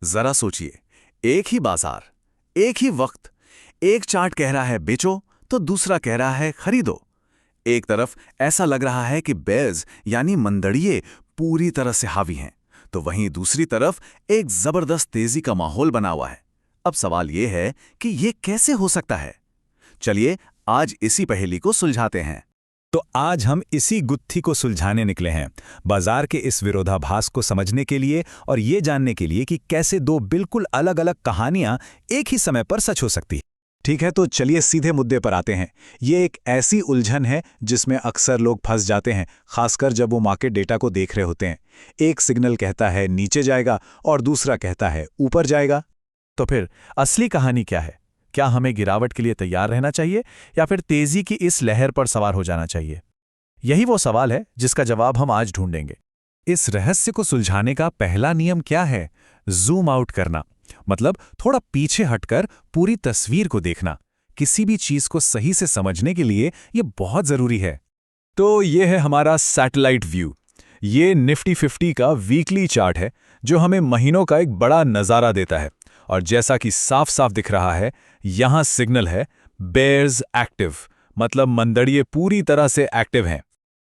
जरा सोचिए, एक ही बाजार, एक ही वक्त, एक चार्ट कह रहा है बेचो तो दूसरा कह रहा है खरीदो। एक तरफ ऐसा लग रहा है कि बेयर्स यानी मंदड़िये पूरी तरह से हावी हैं, तो वहीं दूसरी तरफ एक जबरदस्त तेजी का माहौल बना हुआ है। अब सवाल यह है कि यह कैसे हो सकता है? चलिए आज इसी पहेली को सुलझाते हैं। तो आज हम इसी गुत्थी को सुलझाने निकले हैं, बाजार के इस विरोधाभास को समझने के लिए और ये जानने के लिए कि कैसे दो बिल्कुल अलग अलग कहानियां एक ही समय पर सच हो सकती हैं। ठीक है, तो चलिए सीधे मुद्दे पर आते हैं। ये एक ऐसी उलझन है जिसमें अक्सर लोग फंस जाते हैं, खासकर जब वो मार्केट डेटा को देख रहे होते हैं। एक सिग्नल कहता है नीचे जाएगा और दूसरा कहता है ऊपर जाएगा। तो फिर असली कहानी क्या है? क्या हमें गिरावट के लिए तैयार रहना चाहिए या फिर तेजी की इस लहर पर सवार हो जाना चाहिए? यही वो सवाल है जिसका जवाब हम आज ढूंढेंगे। इस रहस्य को सुलझाने का पहला नियम क्या है? जूम आउट करना, मतलब थोड़ा पीछे हटकर पूरी तस्वीर को देखना। किसी भी चीज को सही से समझने के लिए यह बहुत जरूरी है। तो ये है हमारा सैटेलाइट व्यू। ये निफ्टी 50 का वीकली चार्ट है जो हमें महीनों का एक बड़ा नज़ारा देता है। और जैसा कि साफ साफ दिख रहा है, यहां सिग्नल है बेयर्स एक्टिव, मतलब मंदड़िये पूरी तरह से एक्टिव हैं।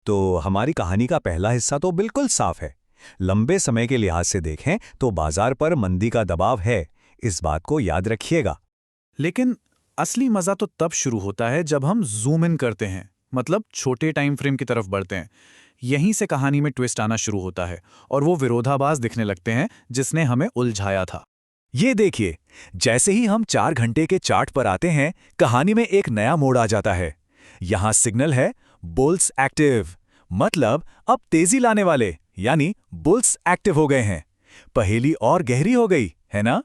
तो हमारी कहानी का पहला हिस्सा तो बिल्कुल साफ है। लंबे समय के लिहाज से देखें तो बाजार पर मंदी का दबाव है, इस बात को याद रखिएगा। लेकिन असली मजा तो तब शुरू होता है जब हम जूम इन करते हैं, मतलब छोटे टाइम फ्रेम की तरफ बढ़ते हैं। यहीं से कहानी में ट्विस्ट आना शुरू होता है और वो विरोधाभास दिखने लगते हैं जिसने हमें उलझाया था। ये देखिए, जैसे ही हम 4 घंटे के चार्ट पर आते हैं, कहानी में एक नया मोड़ आ जाता है। यहां सिग्नल है बुल्स एक्टिव, मतलब अब तेजी लाने वाले, यानी बुल्स एक्टिव हो गए हैं। पहेली और गहरी हो गई है ना?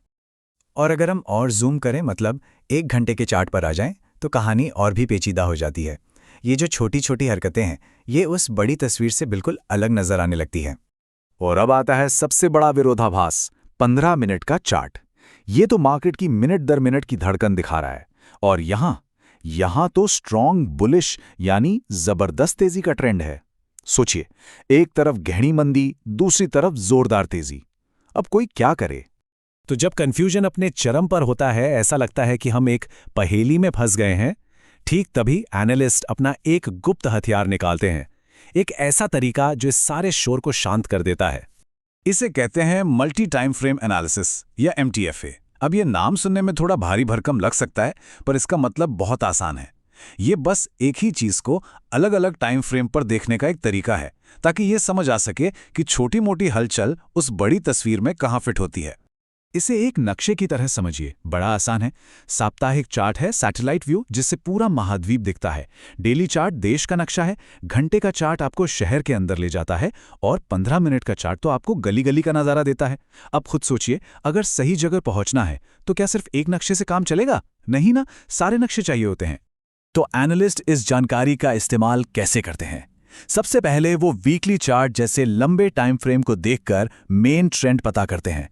और अगर हम और जूम करें, मतलब 1 घंटे के चार्ट पर आ जाएं, तो कहानी और भी पेचीदा हो जाती है। ये जो छोटी छोटी हरकतें हैं, ये उस बड़ी तस्वीर से बिल्कुल अलग नजर आने लगती हैं। और अब आता है सबसे बड़ा विरोधाभास, 15 मिनट का चार्ट। ये तो मार्केट की मिनट दर मिनट की धड़कन दिखा रहा है, और यहां तो स्ट्रॉन्ग बुलिश यानी जबरदस्त तेजी का ट्रेंड है। सोचिए, एक तरफ गहरी मंदी, दूसरी तरफ जोरदार तेजी। अब कोई क्या करे? तो जब कंफ्यूजन अपने चरम पर होता है, ऐसा लगता है कि हम एक पहेली में फंस गए हैं। ठीक तभी एनालिस्ट अपना एक गुप्त हथियार निकालते हैं, एक ऐसा तरीका जो इस सारे शोर को शांत कर देता है। इसे कहते हैं मल्टी टाइम फ्रेम एनालिसिस या MTFA। अब ये नाम सुनने में थोड़ा भारी भरकम लग सकता है, पर इसका मतलब बहुत आसान है। ये बस एक ही चीज को अलग अलग टाइम फ्रेम पर देखने का एक तरीका है, ताकि ये समझ आ सके कि छोटी मोटी हलचल उस बड़ी तस्वीर में कहाँ फिट होती है। इसे एक नक्शे की तरह समझिए, बड़ा आसान है। साप्ताहिक चार्ट है सैटेलाइट व्यू, जिससे पूरा महाद्वीप दिखता है। डेली चार्ट देश का नक्शा है। घंटे का चार्ट आपको शहर के अंदर ले जाता है, और 15 मिनट का चार्ट तो आपको गली गली का नज़ारा देता है। अब खुद सोचिए, अगर सही जगह पहुंचना है तो क्या सिर्फ एक नक्शे से काम चलेगा? नहीं ना, सारे नक्शे चाहिए होते हैं। तो एनालिस्ट इस जानकारी का इस्तेमाल कैसे करते हैं? सबसे पहले वो वीकली चार्ट जैसे लंबे टाइम फ्रेम को देखकर मेन ट्रेंड पता करते हैं।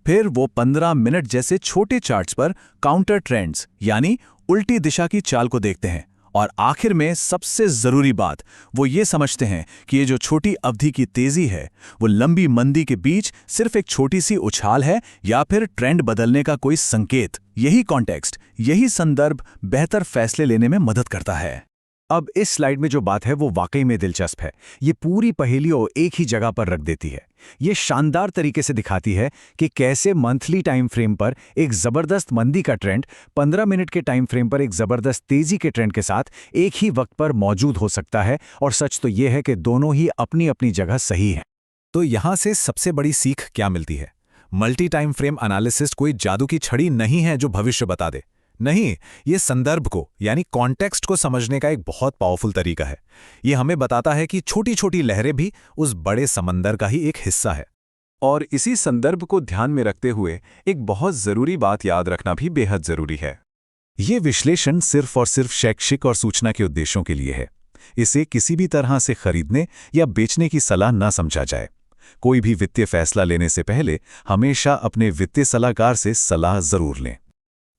फिर वो 15 मिनट जैसे छोटे चार्ट्स पर काउंटर ट्रेंड्स यानी उल्टी दिशा की चाल को देखते हैं। और आखिर में सबसे जरूरी बात, वो ये समझते हैं कि ये जो छोटी अवधि की तेजी है, वो लंबी मंदी के बीच सिर्फ एक छोटी सी उछाल है या फिर ट्रेंड बदलने का कोई संकेत। यही कॉन्टेक्स्ट, यही संदर्भ बेहतर फैसले लेने में मदद करता है। अब इस स्लाइड में जो बात है वो वाकई में दिलचस्प है। ये पूरी पहेली को एक ही जगह पर रख देती है। ये शानदार तरीके से दिखाती है कि कैसे मंथली टाइम फ्रेम पर एक जबरदस्त मंदी का ट्रेंड 15 मिनट के टाइम फ्रेम पर एक जबरदस्त तेजी के ट्रेंड के साथ एक ही वक्त पर मौजूद हो सकता है। और सच तो ये है कि दोनों ही अपनी अपनी जगह सही है। तो यहां से सबसे बड़ी सीख क्या मिलती है? मल्टी टाइम फ्रेम एनालिसिस कोई जादू की छड़ी नहीं है जो भविष्य बता दे। नहीं, ये संदर्भ को यानी कॉन्टेक्स्ट को समझने का एक बहुत पावरफुल तरीका है। ये हमें बताता है कि छोटी छोटी लहरें भी उस बड़े समंदर का ही एक हिस्सा है। और इसी संदर्भ को ध्यान में रखते हुए एक बहुत जरूरी बात याद रखना भी बेहद जरूरी है। ये विश्लेषण सिर्फ और सिर्फ शैक्षिक और सूचना के उद्देश्यों के लिए है। इसे किसी भी तरह से खरीदने या बेचने की सलाह न समझा जाए। कोई भी वित्तीय फैसला लेने से पहले हमेशा अपने वित्तीय सलाहकार से सलाह जरूर लें।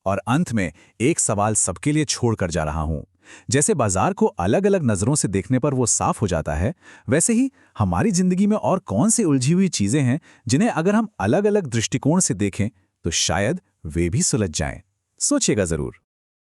और अंत में एक सवाल सबके लिए छोड़कर जा रहा हूं। जैसे बाजार को अलग अलग नज़रों से देखने पर वो साफ हो जाता है, वैसे ही हमारी जिंदगी में और कौन सी उलझी हुई चीजें हैं जिन्हें अगर हम अलग अलग दृष्टिकोण से देखें तो शायद वे भी सुलझ जाएं। सोचिएगा जरूर।